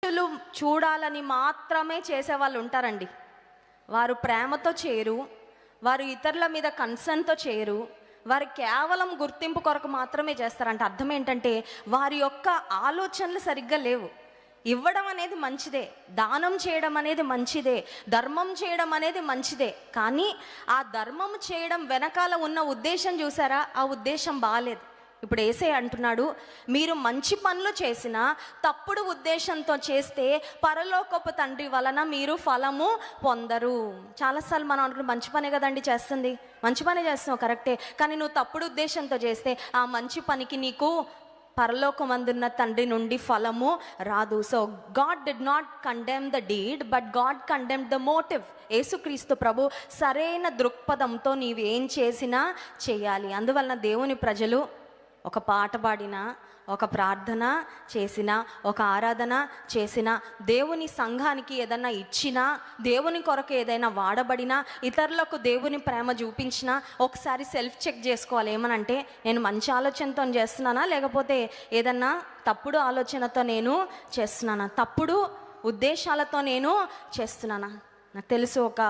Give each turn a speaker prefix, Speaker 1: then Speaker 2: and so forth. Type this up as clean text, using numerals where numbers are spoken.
Speaker 1: మనుషులు చూడాలని మాత్రమే చేసేవాళ్ళు ఉంటారండి. వారు ప్రేమతో చేయరు, వారు ఇతరుల మీద కన్సర్న్తో చేయరు, వారు కేవలం గుర్తింపు కొరకు మాత్రమే చేస్తారంట. అర్థం ఏంటంటే వారి యొక్క ఆలోచనలు సరిగ్గా లేవు. ఇవ్వడం అనేది మంచిదే, దానం చేయడం అనేది మంచిదే, ధర్మం చేయడం అనేది మంచిదే. కానీ ఆ ధర్మం చేయడం వెనకాల ఉన్న ఉద్దేశం చూసారా, ఆ ఉద్దేశం బాగాలేదు. ఇప్పుడు యేసయ్య అంటున్నాడు, మీరు మంచి పనులు చేసినా తప్పుడు ఉద్దేశంతో చేస్తే పరలోకపు తండ్రి వలన మీరు ఫలము పొందరు. చాలాసార్లు మనం అనుకుంటున్నాం మంచి పనే కదండి చేస్తుంది, మంచి పనే చేస్తున్నావు కరెక్టే, కానీ నువ్వు తప్పుడు ఉద్దేశంతో చేస్తే ఆ మంచి పనికి నీకు పరలోకమందున్న తండ్రి నుండి ఫలము రాదు. So God did not condemn the deed, but God condemn the motive. Yesukristu ప్రభు సరైన దృక్పథంతో నీవు ఏం చేసినా చేయాలి. అందువలన దేవుని ప్రజలు ఒక పాట పాడినా, ఒక ప్రార్థన చేసినా, ఒక ఆరాధన చేసినా, దేవుని సంఘానికి ఏదైనా ఇచ్చినా, దేవుని కొరకు ఏదైనా వాడబడినా, ఇతరులకు దేవుని ప్రేమ చూపించినా ఒకసారి సెల్ఫ్ చెక్ చేసుకోవాలి. ఏమనంటే నేను మంచి ఆలోచనతో చేస్తున్నానా, లేకపోతే ఏదన్నా తప్పుడు ఆలోచనతో నేను చేస్తున్నానా, తప్పుడు ఉద్దేశాలతో నేను చేస్తున్నానా. నాకు తెలుసు ఒక